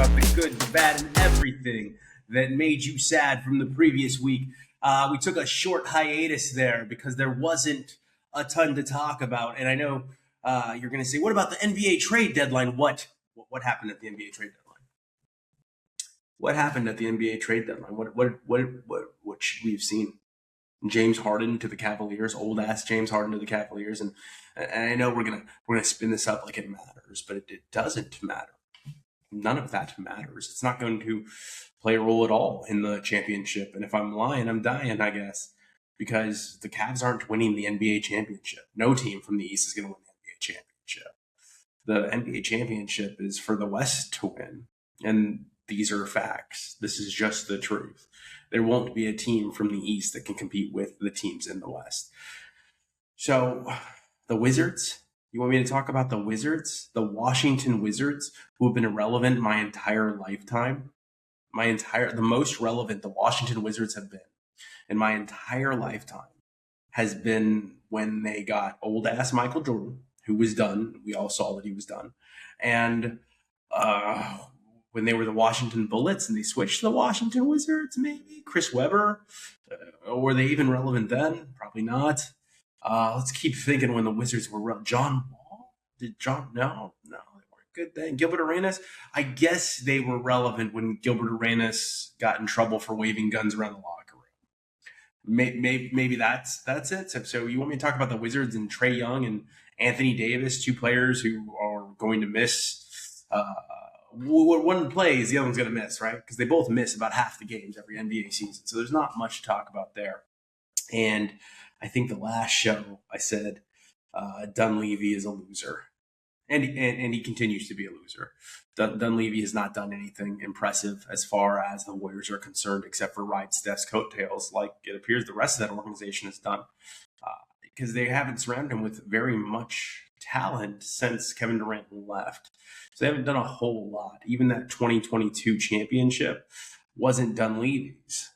about the good, the bad, and everything that made you sad from the previous week. We took a short hiatus there because there wasn't a ton to talk about. And I know you're going to say, what about the NBA trade deadline? What happened at the NBA trade deadline? What happened at the NBA trade deadline? What should we have seen? James Harden to the Cavaliers, old ass James Harden to the Cavaliers, and I know we're gonna spin this up like it matters, but it doesn't matter. None of that matters. It's not going to play a role at all in the championship. And if I'm lying, I'm dying, I guess, because the Cavs aren't winning the NBA championship. No team from the East is going to win the NBA championship. The NBA championship is for the West to win, and these are facts. This is just the truth. There won't be a team from the East that can compete with the teams in the West. So the Wizards, you want me to talk about the Wizards? The Washington Wizards, who have been irrelevant my entire lifetime. The most relevant the Washington Wizards have been in my entire lifetime has been when they got old ass Michael Jordan, who was done. We all saw that he was done. And when they were the Washington Bullets and they switched to the Washington Wizards, maybe Chris Webber, were they even relevant then? Probably not. Let's keep thinking when the Wizards were John Wall. No, they weren't good then. Gilbert Arenas, I guess they were relevant when Gilbert Arenas got in trouble for waving guns around the locker room. Maybe that's it. So you want me to talk about the Wizards and Trae Young and Anthony Davis, two players who are going to miss. One plays, the other one's going to miss, right? Because they both miss about half the games every NBA season. So there's not much to talk about there. And I think the last show I said Dunleavy is a loser. And he continues to be a loser. Dunleavy has not done anything impressive as far as the Warriors are concerned, except for ride Steph's coattails like it appears the rest of that organization has done. Because they haven't surrounded him with very much talent since Kevin Durant left. So they haven't done a whole lot. Even that 2022 championship wasn't Dunleavy's.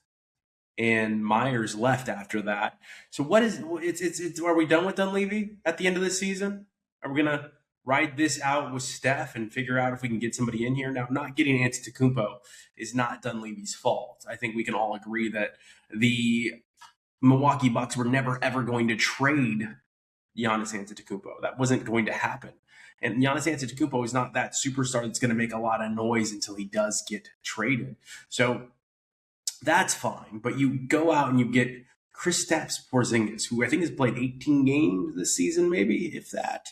And Myers left after that. So are we done with Dunleavy at the end of the season? Are we going to ride this out with Steph and figure out if we can get somebody in here? Now, not getting Antetokounmpo is not Dunleavy's fault. I think we can all agree that the Milwaukee Bucks were never, ever going to trade Giannis Antetokounmpo. That wasn't going to happen. And Giannis Antetokounmpo is not that superstar that's going to make a lot of noise until he does get traded. So that's fine. But you go out and you get Kristaps Porzingis, who I think has played 18 games this season, maybe, if that.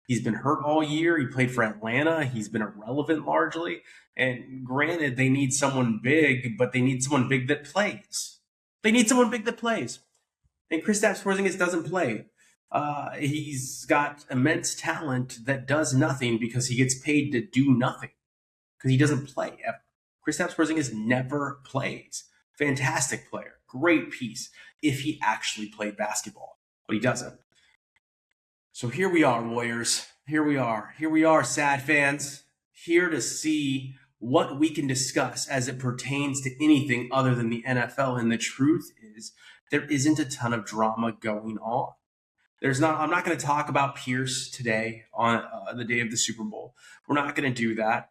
He's been hurt all year. He played for Atlanta. He's been irrelevant largely. And granted, they need someone big, but they need someone big that plays. And Kristaps Porzingis doesn't play. He's got immense talent that does nothing because he gets paid to do nothing because he doesn't play ever. Kristaps Porzingis never plays. Fantastic player. Great piece if he actually played basketball, but he doesn't. So here we are, Warriors. Here we are, sad fans, here to see what we can discuss as it pertains to anything other than the NFL. And the truth is there isn't a ton of drama going on. I'm not going to talk about Pierce today on the day of the Super Bowl. We're not going to do that.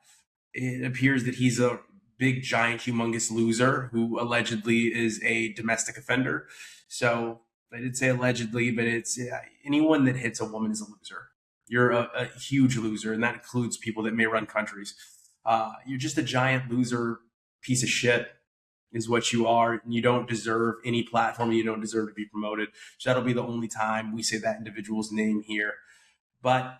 It appears that he's a big, giant, humongous loser who allegedly is a domestic offender. So I did say allegedly, but it's anyone that hits a woman is a loser. You're a huge loser, and that includes people that may run countries. You're just a giant loser, piece of shit is what you are. And you don't deserve any platform. You don't deserve to be promoted. So that'll be the only time we say that individual's name here. But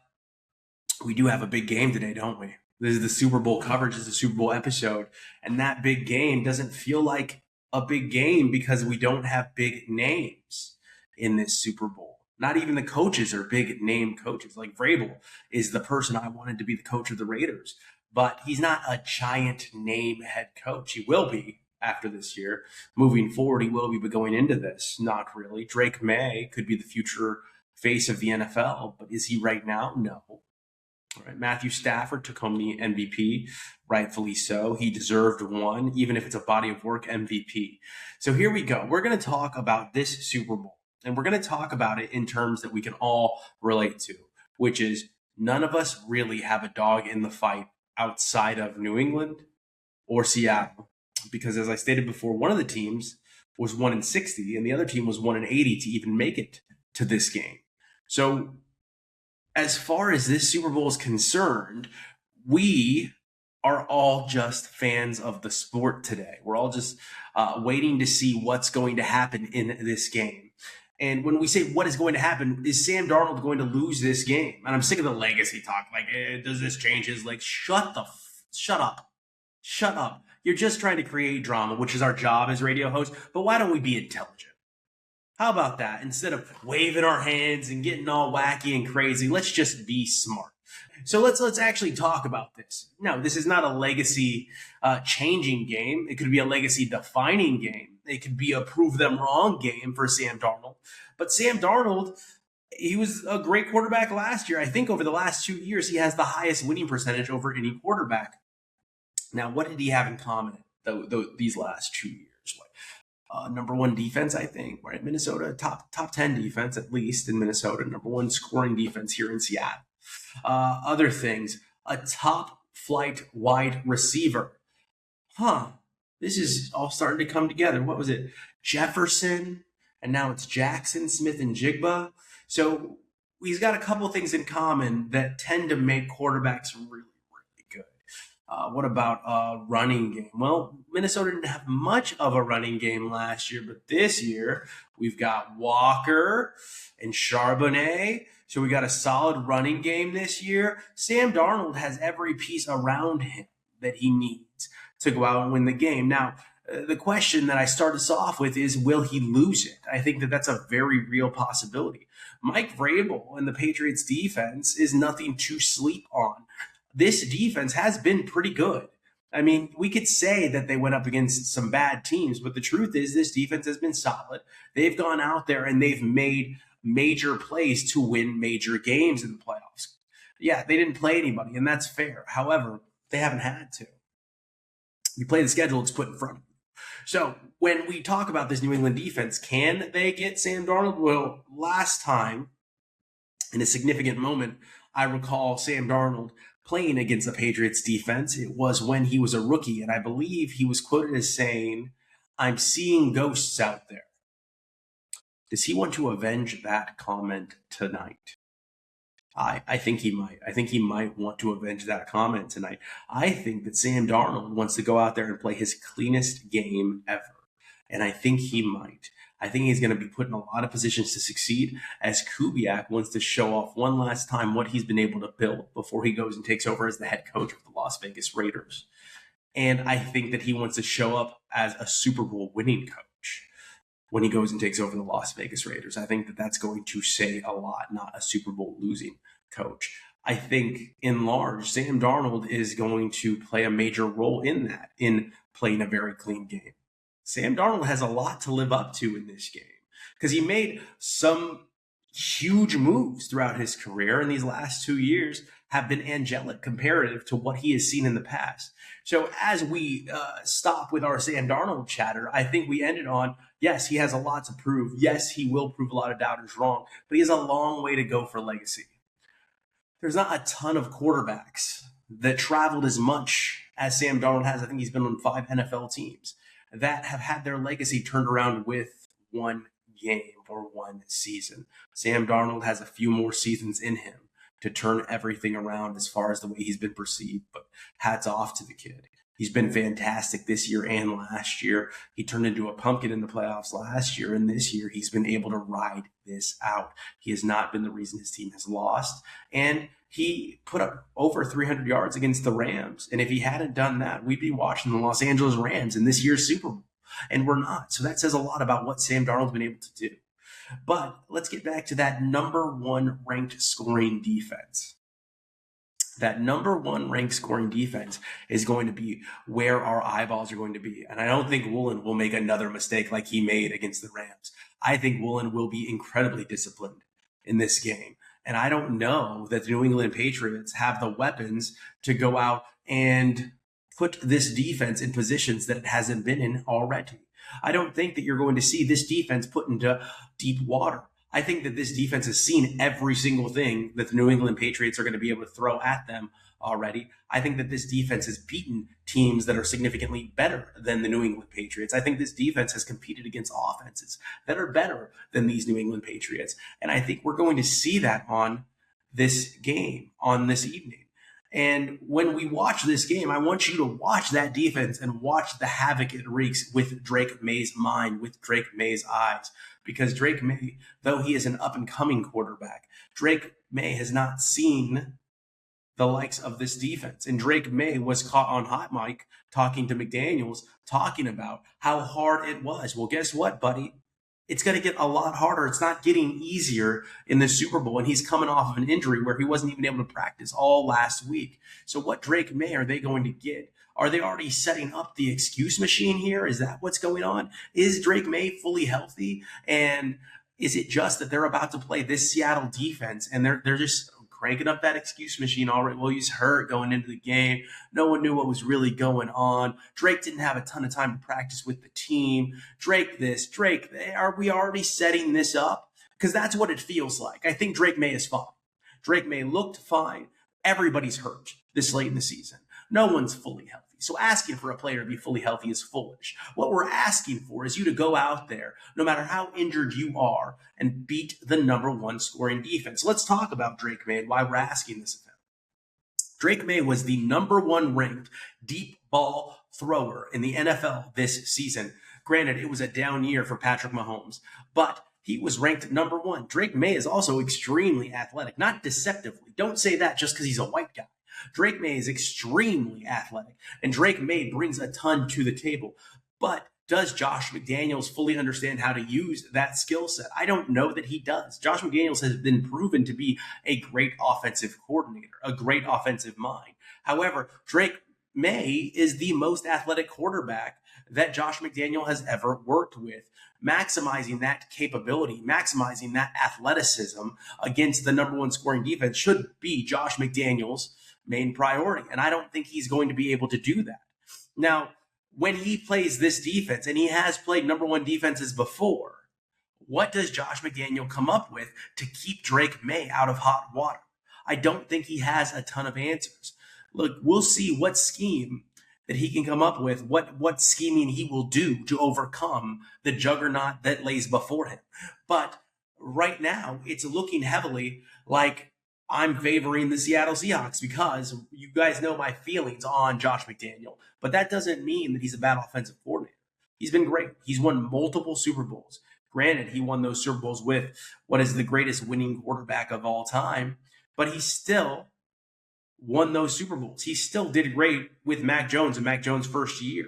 we do have a big game today, don't we? This is the Super Bowl coverage. It's the Super Bowl episode. And that big game doesn't feel like a big game because we don't have big names in this Super Bowl. Not even the coaches are big name coaches. Like Vrabel is the person I wanted to be the coach of the Raiders. But he's not a giant name head coach. He will be after this year. Moving forward, he will be, but going into this, not really. Drake May could be the future face of the NFL, but is he right now? No. All right. Matthew Stafford took home the MVP, rightfully so. He deserved one, even if it's a body of work MVP. So here we go. We're going to talk about this Super Bowl, and we're going to talk about it in terms that we can all relate to, which is none of us really have a dog in the fight outside of New England or Seattle. Because as I stated before, one of the teams was 1-60 and the other team was 1-80 to even make it to this game. So as far as this Super Bowl is concerned, we are all just fans of the sport today. We're all just waiting to see what's going to happen in this game. And when we say what is going to happen, is Sam Darnold going to lose this game? And I'm sick of the legacy talk. Like, does this change his legs? Shut up. You're just trying to create drama, which is our job as radio hosts. But why don't we be intelligent? How about that? Instead of waving our hands and getting all wacky and crazy, let's just be smart. So let's actually talk about this. No, this is not a legacy changing game. It could be a legacy defining game. It could be a prove them wrong game for Sam Darnold. But Sam Darnold, he was a great quarterback last year. I think over the last 2 years, he has the highest winning percentage over any quarterback. Now, what did he have in common these last 2 years? Number one defense, I think, right? Minnesota, top 10 defense, at least in Minnesota. Number one scoring defense here in Seattle. Other things, a top flight wide receiver. This is all starting to come together. What was it? Jefferson, and now it's Jackson, Smith, and Jigba. So he's got a couple things in common that tend to make quarterbacks really good. What about running game? Well, Minnesota didn't have much of a running game last year, but this year we've got Walker and Charbonnet. So we got a solid running game this year. Sam Darnold has every piece around him that he needs to go out and win the game. Now, the question that I start us off with is, will he lose it? I think that that's a very real possibility. Mike Vrabel and the Patriots defense is nothing to sleep on. This defense has been pretty good. I mean, we could say that they went up against some bad teams, but the truth is this defense has been solid. They've gone out there and they've made major plays to win major games in the playoffs. Yeah, they didn't play anybody, and that's fair. However, they haven't had to. You play the schedule, it's put in front of you. So when we talk about this New England defense, can they get Sam Darnold? Well, last time, in a significant moment, I recall Sam Darnold playing against the Patriots defense. It was when he was a rookie, and I believe he was quoted as saying, "I'm seeing ghosts out there." Does he want to avenge that comment tonight? I think he might. I think he might want to avenge that comment tonight. I think that Sam Darnold wants to go out there and play his cleanest game ever. And I think he might. I think he's going to be put in a lot of positions to succeed, as Kubiak wants to show off one last time what he's been able to build before he goes and takes over as the head coach of the Las Vegas Raiders. And I think that he wants to show up as a Super Bowl winning coach when he goes and takes over the Las Vegas Raiders. I think that that's going to say a lot, not a Super Bowl losing coach. I think in large, Sam Darnold is going to play a major role in that, in playing a very clean game. Sam Darnold has a lot to live up to in this game because he made some huge moves throughout his career, and these last 2 years have been angelic comparative to what he has seen in the past. So as we stop with our Sam Darnold chatter, I think we ended on, yes, he has a lot to prove. Yes, he will prove a lot of doubters wrong, but he has a long way to go for legacy. There's not a ton of quarterbacks that traveled as much as Sam Darnold has. I think he's been on 5 NFL teams that have had their legacy turned around with one game or one season. Sam Darnold has a few more seasons in him to turn everything around as far as the way he's been perceived, but hats off to the kid. He's been fantastic this year and last year. He turned into a pumpkin in the playoffs last year, and this year he's been able to ride this out. He has not been the reason his team has lost, and he put up over 300 yards against the Rams. And if he hadn't done that, we'd be watching the Los Angeles Rams in this year's Super Bowl, and we're not. So that says a lot about what Sam Darnold's been able to do. But let's get back to that number one ranked scoring defense. That number one ranked scoring defense is going to be where our eyeballs are going to be. And I don't think Woolen will make another mistake like he made against the Rams. I think Woolen will be incredibly disciplined in this game. And I don't know that the New England Patriots have the weapons to go out and put this defense in positions that it hasn't been in already. I don't think that you're going to see this defense put into deep water. I think that this defense has seen every single thing that the New England Patriots are going to be able to throw at them already. I think that this defense has beaten teams that are significantly better than the New England Patriots. I think this defense has competed against offenses that are better than these New England Patriots. And I think we're going to see that on this game, on this evening. And when we watch this game, I want you to watch that defense and watch the havoc it wreaks with Drake May's mind, with Drake May's eyes. Because Drake May, though he is an up-and-coming quarterback, Drake May has not seen the likes of this defense. And Drake May was caught on Hot Mic talking to McDaniels, talking about how hard it was. Well, guess what, buddy? It's going to get a lot harder. It's not getting easier in the Super Bowl. And he's coming off of an injury where he wasn't even able to practice all last week. So what Drake May are they going to get? Are they already setting up the excuse machine here? Is that what's going on? Is Drake May fully healthy? And is it just that they're about to play this Seattle defense and they're just cranking up that excuse machine already? Well, he's hurt going into the game. No one knew what was really going on. Drake didn't have a ton of time to practice with the team. Drake this, Drake, are we already setting this up? Because that's what it feels like. I think Drake May is fine. Drake May looked fine. Everybody's hurt this late in the season. No one's fully healthy. So asking for a player to be fully healthy is foolish. What we're asking for is you to go out there, no matter how injured you are, and beat the number one scoring defense. Let's talk about Drake May and why we're asking this of him. Drake May was the number one ranked deep ball thrower in the NFL this season. Granted, it was a down year for Patrick Mahomes, but he was ranked number one. Drake May is also extremely athletic, not deceptively. Don't say that just because he's a white guy. Drake May is extremely athletic, and Drake May brings a ton to the table. But does Josh McDaniels fully understand how to use that skill set? I don't know that he does. Josh McDaniels has been proven to be a great offensive coordinator, a great offensive mind. However, Drake May is the most athletic quarterback that Josh McDaniel has ever worked with. Maximizing that capability, maximizing that athleticism against the number one scoring defense should be Josh McDaniels' main priority. And I don't think he's going to be able to do that. Now, when he plays this defense, and he has played number one defenses before, what does Josh McDaniel come up with to keep Drake May out of hot water? I don't think he has a ton of answers. Look, we'll see what scheme that he can come up with, what scheming he will do to overcome the juggernaut that lays before him. But right now, it's looking heavily like I'm favoring the Seattle Seahawks because you guys know my feelings on Josh McDaniel. But that doesn't mean that he's a bad offensive coordinator. He's been great. He's won multiple Super Bowls. Granted, he won those Super Bowls with what is the greatest winning quarterback of all time, but he still won those Super Bowls. He still did great with Mac Jones in Mac Jones' first year,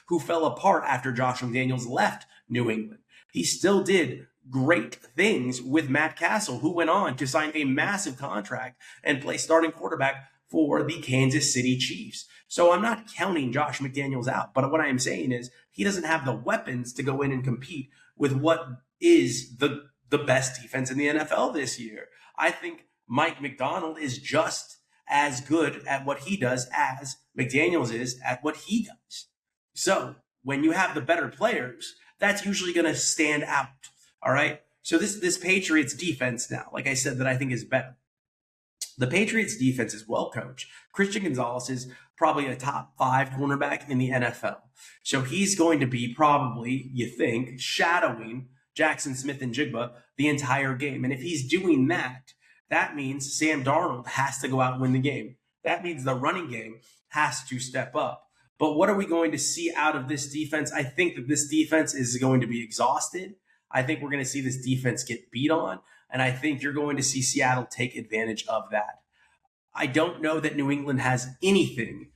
who fell apart after Josh McDaniels left New England. He still did great things with Matt Castle, who went on to sign a massive contract and play starting quarterback for the Kansas City Chiefs. So I'm not counting Josh McDaniels out, but what I am saying is he doesn't have the weapons to go in and compete with what is the best defense in the NFL this year. I think Mike Macdonald is just as good at what he does as McDaniels is at what he does. So when you have the better players, that's usually going to stand out. All right. So this Patriots defense now, like I said, that I think is better. The Patriots defense is well coached. Christian Gonzalez is probably a top 5 cornerback in the NFL. So he's going to be probably, you think, shadowing Jackson Smith and Jigba the entire game. And if he's doing that, that means Sam Darnold has to go out and win the game. That means the running game has to step up. But what are we going to see out of this defense? I think that this defense is going to be exhausted. I think we're going to see this defense get beat on, and I think you're going to see Seattle take advantage of that. I don't know that New England has anything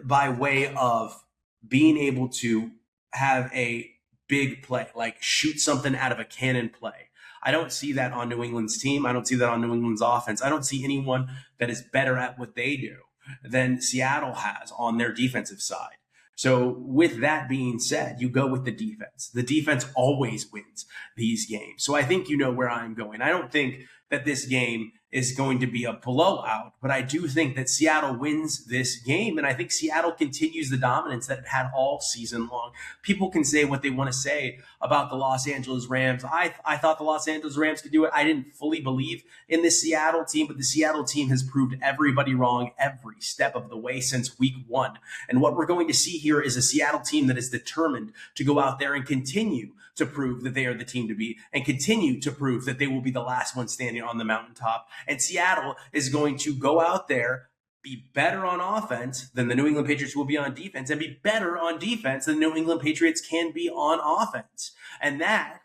by way of being able to have a big play, like shoot something out of a cannon play. I don't see that on New England's team. I don't see that on New England's offense. I don't see anyone that is better at what they do than Seattle has on their defensive side. So with that being said, you go with the defense. The defense always wins these games. So I think you know where I'm going. I don't think that this game is going to be a blowout, but I do think that Seattle wins this game, and I think Seattle continues the dominance that it had all season long. People can say what they want to say about the Los Angeles Rams. I thought the Los Angeles Rams could do it. I didn't fully believe in the Seattle team, but the Seattle team has proved everybody wrong every step of the way since week one. And what we're going to see here is a Seattle team that is determined to go out there and continue to prove that they are the team to beat and continue to prove that they will be the last one standing on the mountaintop. And Seattle is going to go out there, be better on offense than the New England Patriots will be on defense, and be better on defense than the New England Patriots can be on offense. And that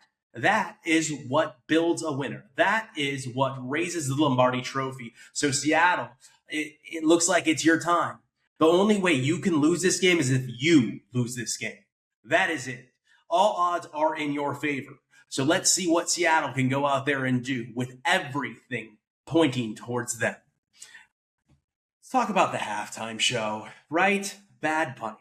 is what builds a winner. That is what raises the Lombardi Trophy. So Seattle, it looks like it's your time. The only way you can lose this game is if you lose this game. That is it. All odds are in your favor. So let's see what Seattle can go out there and do with everything pointing towards them. Let's talk about the halftime show, right? Bad Bunny.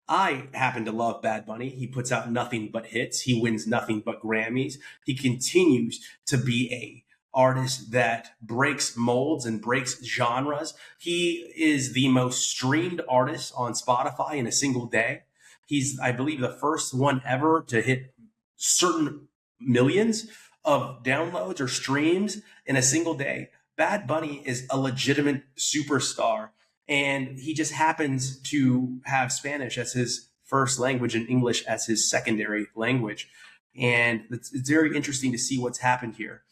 I happen to love Bad Bunny. He puts out nothing but hits. He wins nothing but Grammys. He continues to be a artist that breaks molds and breaks genres. He is the most streamed artist on Spotify in a single day. He's, I believe, the first one ever to hit certain millions of downloads or streams in a single day. Bad Bunny is a legitimate superstar, and he just happens to have Spanish as his first language and English as his secondary language. And it's very interesting to see what's happened here.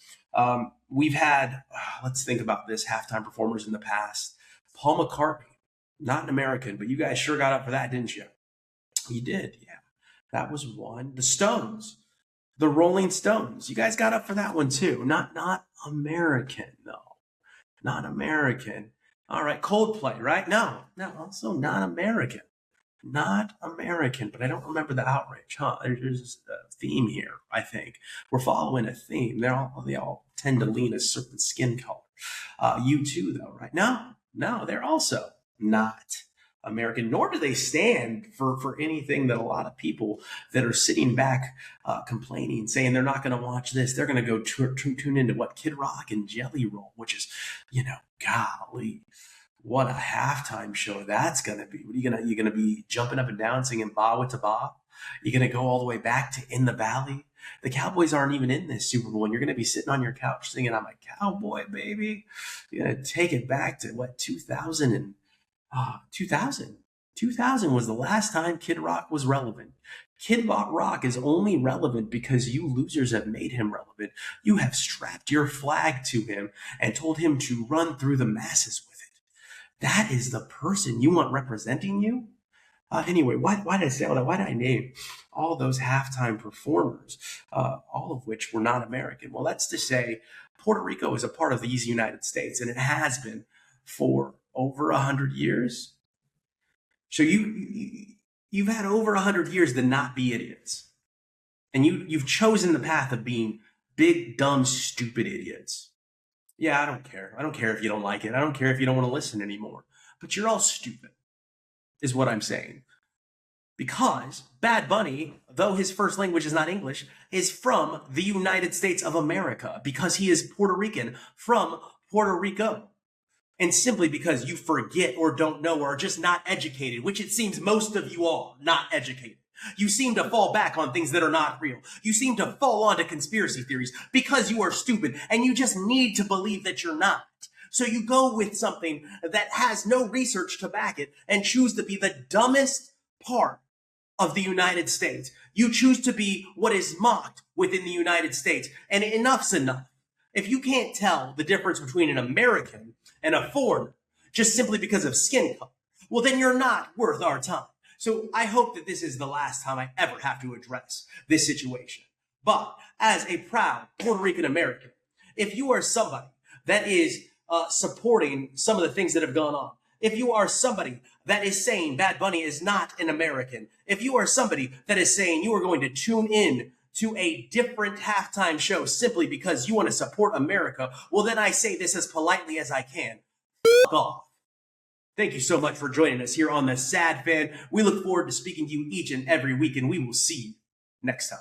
We've had, let's think about this, halftime performers in the past. Paul McCartney, not an American, but you guys sure got up for that, didn't you? You did, yeah. That was one. The Stones, the Rolling Stones. You guys got up for that one too. Not American, though. Not American. All right, Coldplay, right? No, also not American. Not American, but I don't remember the outrage, huh? There's a theme here, I think. We're following a theme. They all tend to lean a certain skin color. U2, though, right? No, they're also not American, nor do they stand for anything that a lot of people that are sitting back complaining, saying they're not going to watch this. They're going to go tune into what Kid Rock and Jelly Roll, which is, golly, what a halftime show that's going to be. What are you going to be jumping up and down singing Ba with Ba? You're going to go all the way back to In the Valley. The Cowboys aren't even in this Super Bowl, and you're going to be sitting on your couch singing, I'm a cowboy, baby. You're going to take it back to, 2000 was the last time Kid Rock was relevant. Kid Rock is only relevant because you losers have made him relevant. You have strapped your flag to him and told him to run through the masses with it. That is the person you want representing you? Anyway, why did I say all that? Why did I name all those halftime performers, all of which were not American? Well, that's to say Puerto Rico is a part of these United States, and it has been for over 100 years. So you've had over 100 years to not be idiots. And you've chosen the path of being big, dumb, stupid idiots. Yeah, I don't care. I don't care if you don't like it. I don't care if you don't want to listen anymore. But you're all stupid, is what I'm saying. Because Bad Bunny, though his first language is not English, is from the United States of America because he is Puerto Rican from Puerto Rico. And simply because you forget or don't know or are just not educated, which it seems most of you are not educated. You seem to fall back on things that are not real. You seem to fall onto conspiracy theories because you are stupid and you just need to believe that you're not. So you go with something that has no research to back it and choose to be the dumbest part of the United States. You choose to be what is mocked within the United States. And enough's enough. If you can't tell the difference between an American and a foreigner just simply because of skin color, well, then you're not worth our time. So I hope that this is the last time I ever have to address this situation. But as a proud Puerto Rican American, if you are somebody that is supporting some of the things that have gone on, if you are somebody that is saying Bad Bunny is not an American, if you are somebody that is saying you are going to tune in to a different halftime show simply because you want to support America, well, then I say this as politely as I can. Fuck off. Thank you so much for joining us here on The Sad Fan. We look forward to speaking to you each and every week, and we will see you next time.